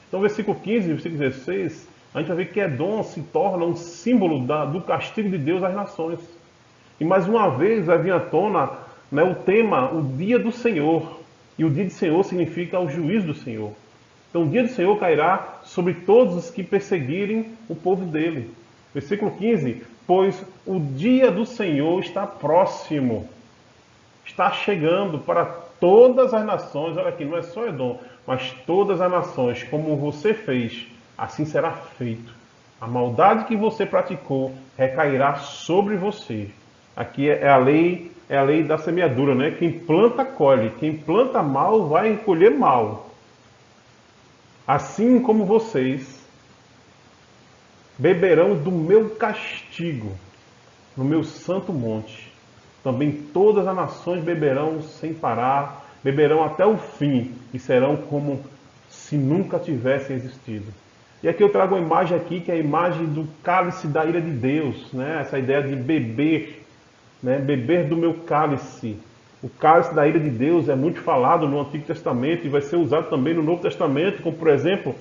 Então, versículo 15 e versículo 16, a gente vai ver que Edom se torna um símbolo do castigo de Deus às nações. E mais uma vez vai vir à tona, né, o tema, o dia do Senhor. E o dia do Senhor significa o juízo do Senhor. Então o dia do Senhor cairá sobre todos os que perseguirem o povo dele. Versículo 15, pois o dia do Senhor está próximo. está chegando para todas as nações. Olha aqui, não é só Edom, mas todas as nações, como você fez, assim será feito. A maldade que você praticou recairá sobre você. Aqui é a lei da semeadura, né? Quem planta, colhe. Quem planta mal, vai colher mal. Assim como vocês beberão do meu castigo no meu santo monte. Também todas as nações beberão sem parar, beberão até o fim e serão como se nunca tivessem existido. E aqui eu trago uma imagem aqui, que é a imagem do cálice da ira de Deus, né? Essa ideia de beber, né? Beber do meu cálice. O cálice da ira de Deus é muito falado no Antigo Testamento e vai ser usado também no Novo Testamento, como por exemplo,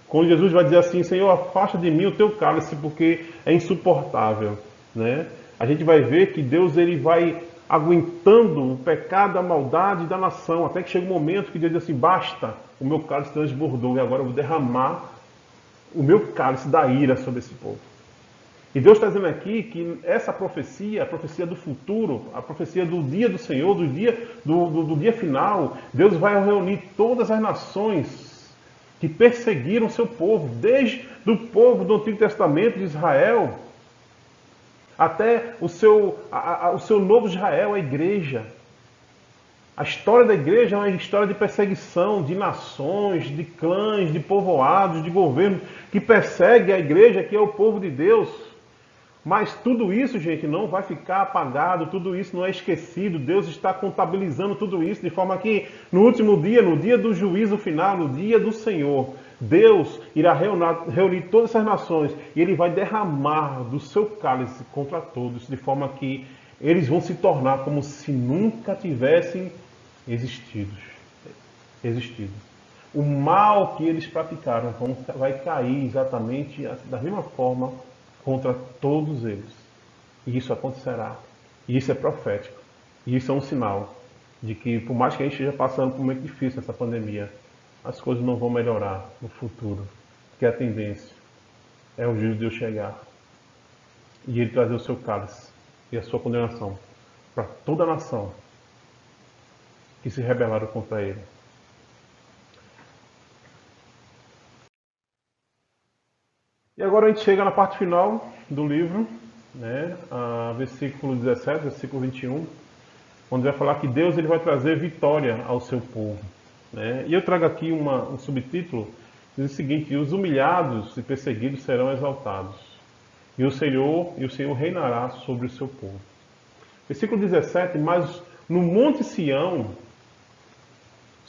quando Jesus vai dizer assim: Senhor, afasta de mim o teu cálice, porque é insuportável, né? A gente vai ver que Deus ele vai aguentando o pecado, a maldade da nação, até que chega um momento que Deus diz assim: basta, o meu cálice transbordou e agora eu vou derramar o meu cálice da ira sobre esse povo. E Deus está dizendo aqui que essa profecia, a profecia do futuro, a profecia do dia do Senhor, do dia final, Deus vai reunir todas as nações que perseguiram o seu povo, desde o povo do Antigo Testamento de Israel, até o seu novo Israel, a igreja. A história da igreja é uma história de perseguição, de nações, de clãs, de povoados, de governos, que persegue a igreja, que é o povo de Deus. Mas tudo isso, gente, não vai ficar apagado, tudo isso não é esquecido. Deus está contabilizando tudo isso, de forma que no último dia, no dia do juízo final, no dia do Senhor, Deus irá reunir todas essas nações e Ele vai derramar do seu cálice contra todos, de forma que eles vão se tornar como se nunca tivessem existido. O mal que eles praticaram vai cair exatamente da mesma forma contra todos eles. E isso acontecerá. E isso é profético. E isso é um sinal de que, por mais que a gente esteja passando por um momento difícil nessa pandemia, as coisas não vão melhorar no futuro. Porque a tendência é o juízo de Deus chegar e Ele trazer o seu cálice e a sua condenação para toda a nação que se rebelaram contra Ele. E agora a gente chega na parte final do livro, né, versículo 17, versículo 21, onde vai falar que Deus ele vai trazer vitória ao seu povo. Né? E eu trago aqui um subtítulo, que diz o seguinte: os humilhados e perseguidos serão exaltados, e o Senhor reinará sobre o seu povo. Versículo 17, mas no Monte Sião,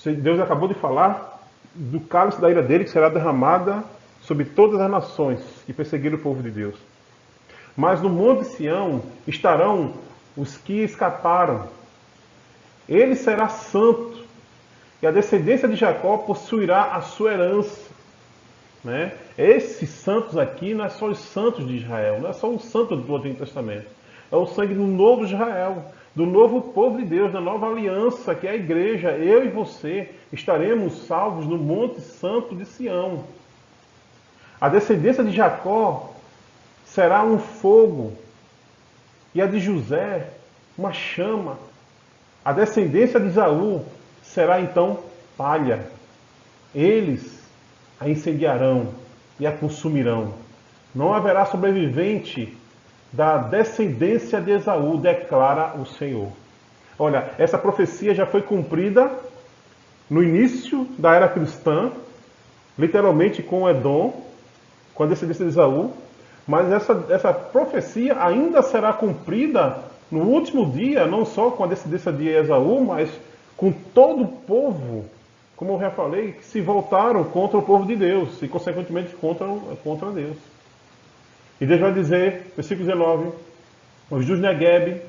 Deus acabou de falar do cálice da ira dele, que será derramada sobre todas as nações que perseguiram o povo de Deus. Mas no Monte Sião estarão os que escaparam. Ele será santo, e a descendência de Jacó possuirá a sua herança. Né? Esses santos aqui não é só os santos de Israel, não é só os santos do Antigo Testamento. É o sangue do novo Israel, do novo povo de Deus, da nova aliança, que é a igreja. Eu e você estaremos salvos no Monte Santo de Sião. A descendência de Jacó será um fogo, e a de José uma chama. A descendência de Esaú será então palha. Eles a incendiarão e a consumirão. Não haverá sobrevivente da descendência de Esaú, declara o Senhor. Olha, essa profecia já foi cumprida no início da era cristã, literalmente com Edom, com a descendência de Esaú, mas essa profecia ainda será cumprida no último dia, não só com a descendência de Esaú, mas com todo o povo, como eu já falei, que se voltaram contra o povo de Deus e, consequentemente, contra Deus. E Deus vai dizer, versículo 19, os dos Negueb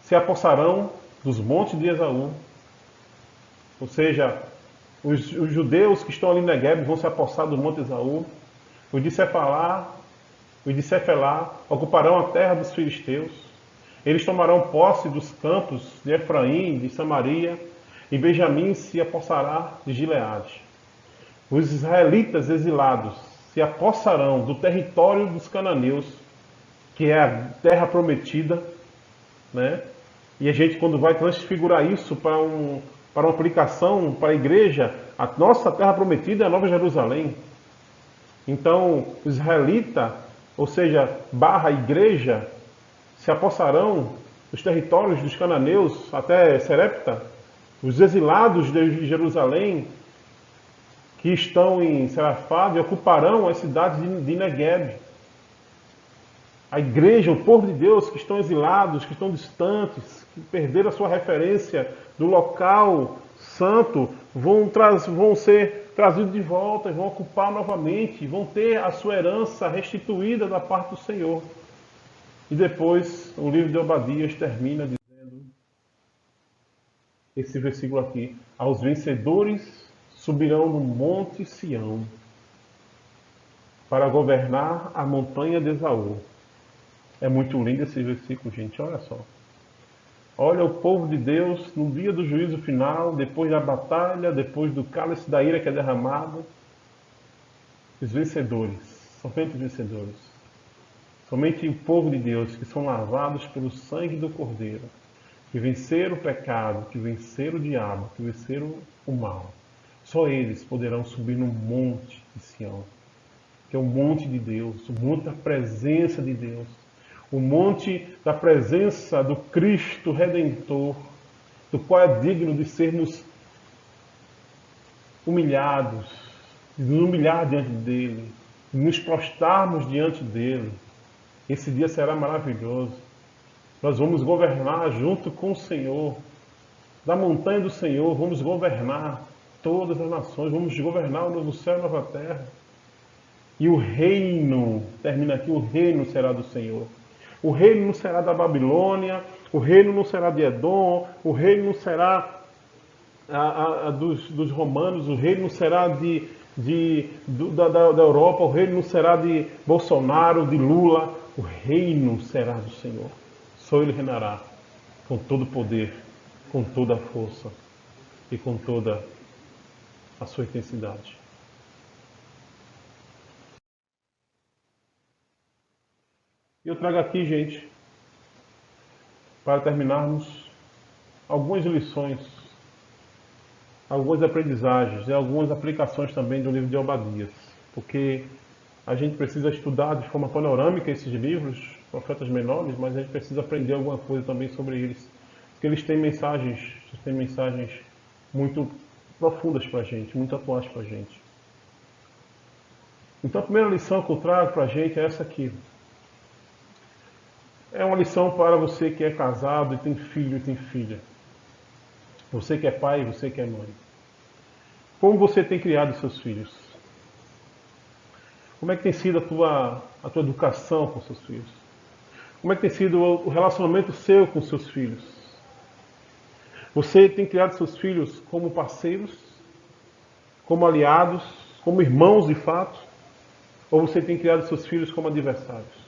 se apossarão dos montes de Esaú, ou seja, os judeus que estão ali no Negueb vão se apossar dos montes de Esaú. Os de Cefelá ocuparão a terra dos filisteus. Eles tomarão posse dos campos de Efraim, de Samaria, e Benjamim se apossará de Gileade. Os israelitas exilados se apossarão do território dos cananeus, que é a terra prometida, né? E a gente, quando vai transfigurar isso para uma aplicação para a igreja, a nossa terra prometida é a Nova Jerusalém. Então, o israelita, ou seja, barra igreja, se apossarão dos territórios dos cananeus até Serepta. Os exilados de Jerusalém, que estão em Serafade, ocuparão as cidades de Negueb. A igreja, o povo de Deus que estão exilados, que estão distantes, que perderam a sua referência do local santo, vão ser trazidos de volta, vão ocupar novamente, vão ter a sua herança restituída da parte do Senhor. E depois o livro de Obadias termina dizendo esse versículo aqui: aos vencedores subirão no monte Sião para governar a montanha de Esaú. É muito lindo esse versículo, gente, olha só. Olha o povo de Deus no dia do juízo final, depois da batalha, depois do cálice da ira que é derramado. Os vencedores, somente os vencedores. Somente o povo de Deus que são lavados pelo sangue do Cordeiro, que venceram o pecado, que venceram o diabo, que venceram o mal. Só eles poderão subir no monte de Sião, que é o monte de Deus, o monte da presença de Deus. O monte da presença do Cristo Redentor, do qual é digno de sermos humilhados, de nos humilhar diante dele, de nos prostrarmos diante dele. Esse dia será maravilhoso. Nós vamos governar junto com o Senhor. Da montanha do Senhor, vamos governar todas as nações, vamos governar o novo céu e a nova terra. E o reino, termina aqui, o reino será do Senhor. O reino não será da Babilônia, o reino não será de Edom, o reino não será dos romanos, o reino não será da Europa, o reino não será de Bolsonaro, de Lula, o reino será do Senhor. Só Ele reinará com todo o poder, com toda a força e com toda a sua intensidade. E eu trago aqui, gente, para terminarmos, algumas lições, algumas aprendizagens e algumas aplicações também do livro de Obadias, porque a gente precisa estudar de forma panorâmica esses livros, profetas menores, mas a gente precisa aprender alguma coisa também sobre eles, porque eles têm mensagens muito profundas para a gente, muito atuais para a gente. Então a primeira lição que eu trago para a gente é essa aqui. É uma lição para você que é casado e tem filho e tem filha. Você que é pai e você que é mãe. Como você tem criado seus filhos? Como é que tem sido a tua educação com seus filhos? Como é que tem sido o relacionamento seu com seus filhos? Você tem criado seus filhos como parceiros, como aliados, como irmãos de fato? Ou você tem criado seus filhos como adversários?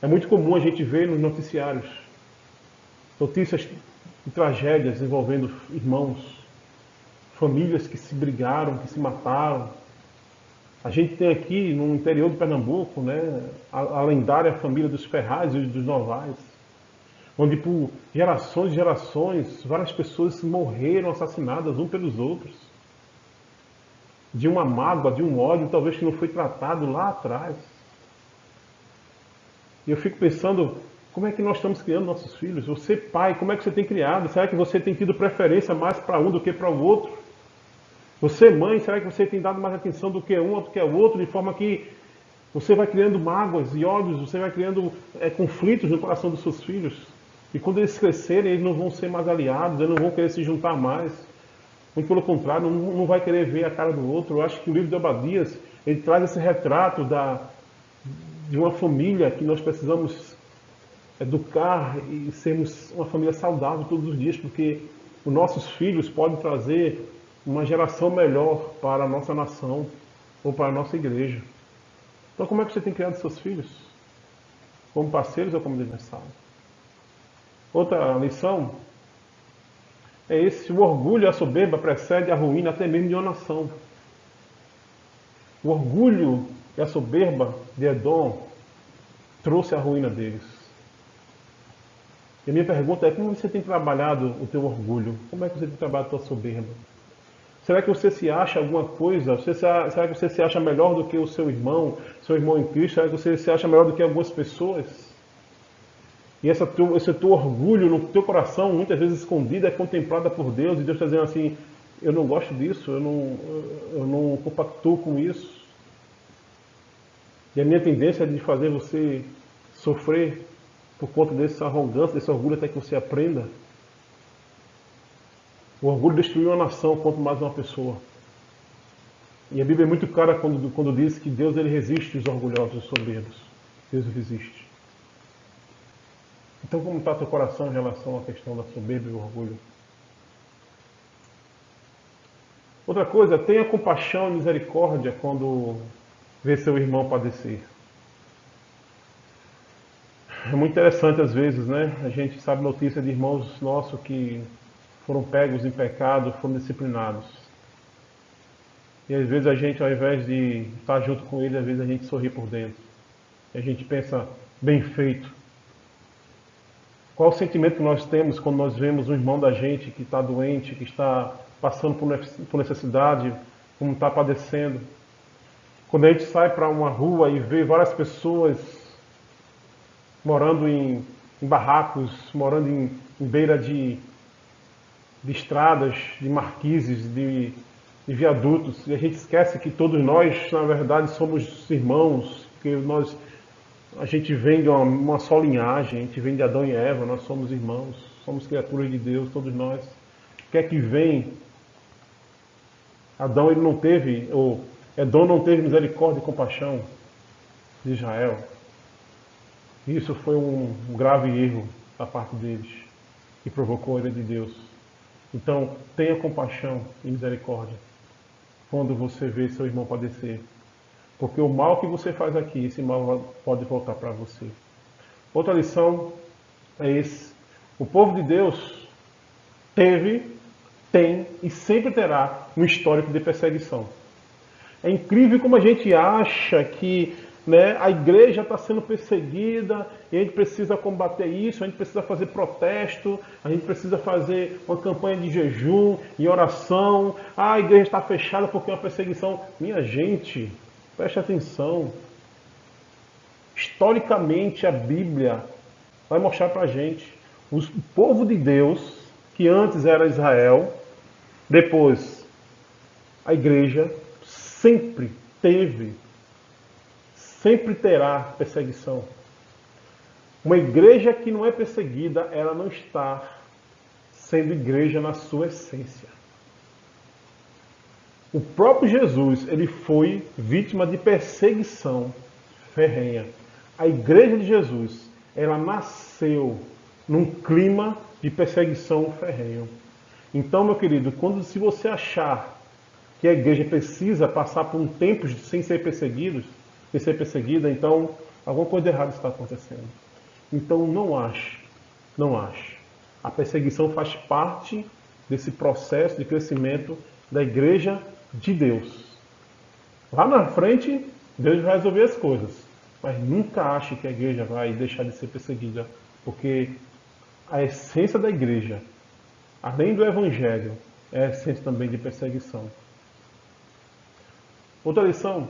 É muito comum a gente ver nos noticiários notícias de tragédias envolvendo irmãos, famílias que se brigaram, que se mataram. A gente tem aqui no interior de Pernambuco, né, a lendária família dos Ferraz e dos Novaes, onde por gerações e gerações várias pessoas morreram assassinadas um pelos outros, de uma mágoa, de um ódio talvez que não foi tratado lá atrás. E eu fico pensando, como é que nós estamos criando nossos filhos? Você, pai, como é que você tem criado? Será que você tem tido preferência mais para um do que para o outro? Você, mãe, será que você tem dado mais atenção do que um do que o outro, de forma que você vai criando mágoas e ódios, você vai criando conflitos no coração dos seus filhos? E quando eles crescerem, eles não vão ser mais aliados, eles não vão querer se juntar mais. Muito pelo contrário, não vai querer ver a cara do outro. Eu acho que o livro de Obadias, ele traz esse retrato de uma família que nós precisamos educar e sermos uma família saudável todos os dias, porque os nossos filhos podem trazer uma geração melhor para a nossa nação ou para a nossa igreja. Então, como é que você tem criado seus filhos? Como parceiros ou como adversários? Outra lição é esse: o orgulho e a soberba precede a ruína até mesmo de uma nação. O orgulho e a soberba de Edom trouxe a ruína deles. E a minha pergunta é, como você tem trabalhado o teu orgulho? Como é que você tem trabalhado a tua soberba? Será que você se acha alguma coisa? Será que você se acha melhor do que o seu irmão em Cristo? Será que você se acha melhor do que algumas pessoas? E esse teu orgulho no teu coração, muitas vezes escondido, é contemplada por Deus, e Deus está dizendo assim, eu não gosto disso, eu não compactuo com isso. E a minha tendência é de fazer você sofrer por conta dessa arrogância, desse orgulho, até que você aprenda. O orgulho destruiu uma nação, quanto mais uma pessoa. E a Bíblia é muito clara quando diz que Deus ele resiste os orgulhosos, os soberbos. Deus resiste. Então como está teu coração em relação à questão da soberba e do orgulho? Outra coisa, tenha compaixão e misericórdia quando vê seu irmão padecer. É muito interessante às vezes, né? A gente sabe notícia de irmãos nossos que foram pegos em pecado, foram disciplinados. E às vezes a gente, ao invés de estar junto com ele, às vezes a gente sorri por dentro. E a gente pensa, bem feito. Qual o sentimento que nós temos quando nós vemos um irmão da gente que está doente, que está passando por necessidade, como está padecendo? Quando a gente sai para uma rua e vê várias pessoas morando em barracos, morando em beira de estradas, de marquises, de viadutos, e a gente esquece que todos nós, na verdade, somos irmãos, que a gente vem de uma só linhagem, a gente vem de Adão e Eva, nós somos irmãos, somos criaturas de Deus, todos nós. O que é que vem? Adão ele não teve, ou Edom não teve misericórdia e compaixão de Israel. Isso foi um grave erro da parte deles, que provocou a ira de Deus. Então, tenha compaixão e misericórdia quando você vê seu irmão padecer. Porque o mal que você faz aqui, esse mal pode voltar para você. Outra lição é esse. O povo de Deus teve, tem e sempre terá um histórico de perseguição. É incrível como a gente acha que, né, a igreja está sendo perseguida e a gente precisa combater isso, a gente precisa fazer protesto, a gente precisa fazer uma campanha de jejum e oração. A igreja está fechada porque é uma perseguição. Minha gente, preste atenção. Historicamente, a Bíblia vai mostrar para a gente o povo de Deus, que antes era Israel, depois a igreja, sempre teve, sempre terá perseguição. Uma igreja que não é perseguida, ela não está sendo igreja na sua essência. O próprio Jesus, ele foi vítima de perseguição ferrenha. A igreja de Jesus, ela nasceu num clima de perseguição ferrenha. Então, meu querido, se você achar que a igreja precisa passar por um tempo sem ser perseguida, então alguma coisa errada está acontecendo. Então não ache. A perseguição faz parte desse processo de crescimento da igreja de Deus. Lá na frente, Deus vai resolver as coisas. Mas nunca ache que a igreja vai deixar de ser perseguida, porque a essência da igreja, além do evangelho, é a essência também de perseguição. Outra lição,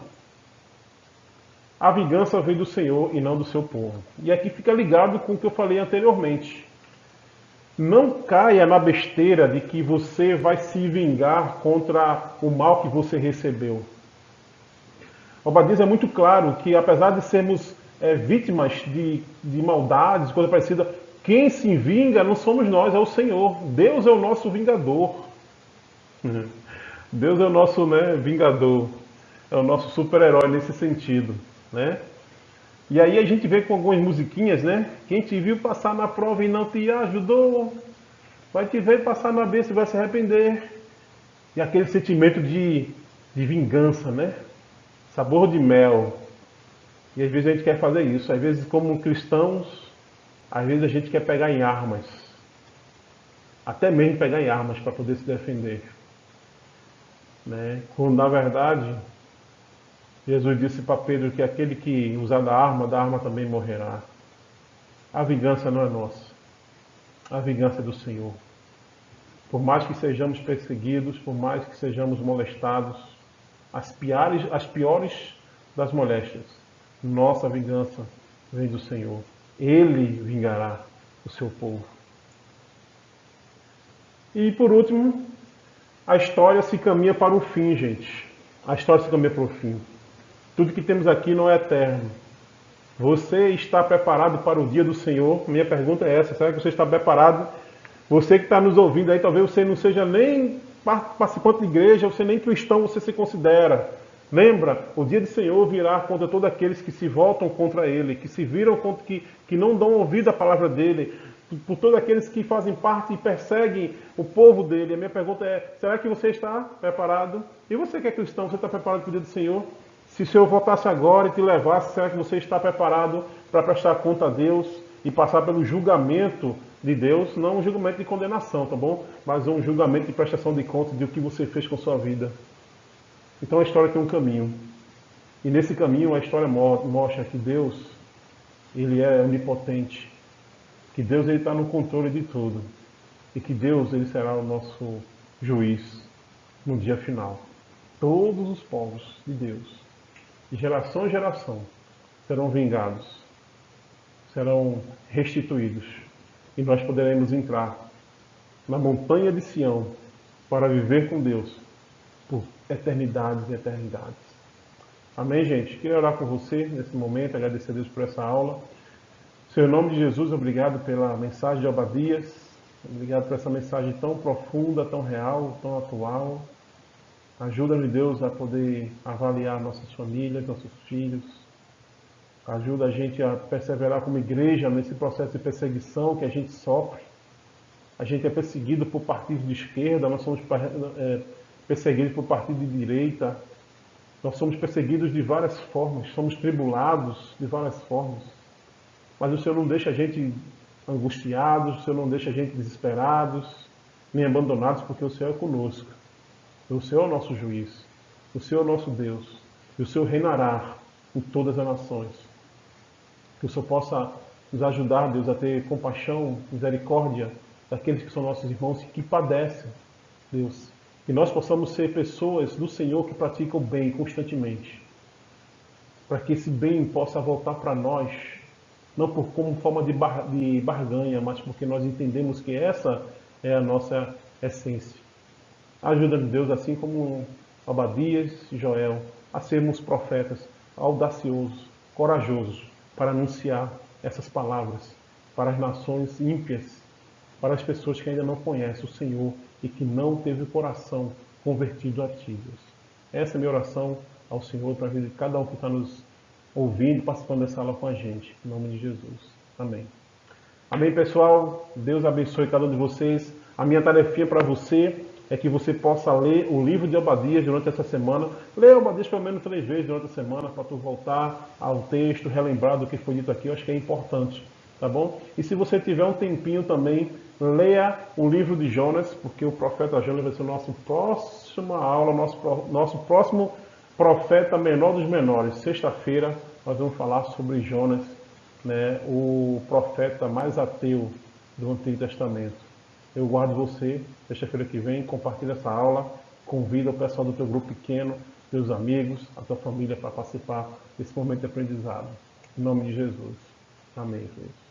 a vingança vem do Senhor e não do seu povo. E aqui fica ligado com o que eu falei anteriormente. Não caia na besteira de que você vai se vingar contra o mal que você recebeu. Obadias é muito claro que, apesar de sermos vítimas de maldades, coisa parecida, quem se vinga não somos nós, é o Senhor. Deus é o nosso vingador. Deus é o nosso, vingador. É o nosso super-herói nesse sentido, né? E aí a gente vê com algumas musiquinhas, né? Quem te viu passar na prova e não te ajudou, vai te ver passar na bênção e vai se arrepender. E aquele sentimento de vingança, né? Sabor de mel. E às vezes a gente quer fazer isso. Às vezes, como cristãos, às vezes a gente quer pegar em armas. Até mesmo pegar em armas para poder se defender. Né? Quando, na verdade, Jesus disse para Pedro que aquele que usar da arma também morrerá. A vingança não é nossa. A vingança é do Senhor. Por mais que sejamos perseguidos, por mais que sejamos molestados, as piores das moléstias, nossa vingança vem do Senhor. Ele vingará o seu povo. E por último, a história se caminha para o fim, gente. A história se caminha para o fim. Tudo que temos aqui não é eterno. Você está preparado para o dia do Senhor? Minha pergunta é essa. Será que você está preparado? Você que está nos ouvindo aí, talvez você não seja nem participante de igreja, você nem cristão você se considera. Lembra, o dia do Senhor virá contra todos aqueles que se voltam contra Ele, que se viram contra, que não dão ouvido à palavra dEle, por todos aqueles que fazem parte e perseguem o povo dEle. A minha pergunta é, será que você está preparado? E você que é cristão, você está preparado para o dia do Senhor? Se o Senhor voltasse agora e te levasse, será que você está preparado para prestar conta a Deus e passar pelo julgamento de Deus? Não um julgamento de condenação, tá bom? Mas um julgamento de prestação de contas de o que você fez com a sua vida. Então a história tem um caminho. E nesse caminho a história mostra que Deus, Ele é onipotente. Que Deus está no controle de tudo. E que Deus, Ele será o nosso juiz no dia final. Todos os povos de Deus, de geração em geração, serão vingados, serão restituídos. E nós poderemos entrar na montanha de Sião para viver com Deus por eternidades e eternidades. Amém, gente? Queria orar por você nesse momento, agradecer a Deus por essa aula. Senhor, em nome de Jesus, obrigado pela mensagem de Obadias. Obrigado por essa mensagem tão profunda, tão real, tão atual. Ajuda-me, Deus, a poder avaliar nossas famílias, nossos filhos. Ajuda a gente a perseverar como igreja nesse processo de perseguição que a gente sofre. A gente é perseguido por partidos de esquerda, nós somos perseguidos por partido de direita. Nós somos perseguidos de várias formas, somos tribulados de várias formas. Mas o Senhor não deixa a gente angustiados, o Senhor não deixa a gente desesperados, nem abandonados, porque o Senhor é conosco. O Senhor é o nosso juiz, o Senhor é o nosso Deus, e o Senhor reinará em todas as nações. Que o Senhor possa nos ajudar, Deus, a ter compaixão, misericórdia daqueles que são nossos irmãos e que padecem, Deus. Que nós possamos ser pessoas do Senhor que praticam o bem constantemente. Para que esse bem possa voltar para nós, não por como forma de barganha, mas porque nós entendemos que essa é a nossa essência. Ajuda-nos, Deus, assim como Obadias e Joel, a sermos profetas audaciosos, corajosos, para anunciar essas palavras para as nações ímpias, para as pessoas que ainda não conhecem o Senhor e que não teve o coração convertido a Ti, Deus. Essa é a minha oração ao Senhor para a vida de cada um que está nos ouvindo, participando dessa aula com a gente. Em nome de Jesus. Amém. Amém, pessoal. Deus abençoe cada um de vocês. A minha tarefinha para você é que você possa ler o livro de Obadias durante essa semana. Leia Obadias pelo menos 3 vezes durante a semana para tu voltar ao texto, relembrar do que foi dito aqui. Eu acho que é importante, tá bom? E se você tiver um tempinho também, leia o livro de Jonas, porque o profeta Jonas vai ser a nossa próxima aula, nosso próximo profeta menor dos menores. Sexta-feira nós vamos falar sobre Jonas, né, o profeta mais ateu do Antigo Testamento. Eu guardo você, sexta-feira que vem, compartilha essa aula, convida o pessoal do teu grupo pequeno, teus amigos, a tua família para participar desse momento de aprendizado. Em nome de Jesus. Amém, queridos.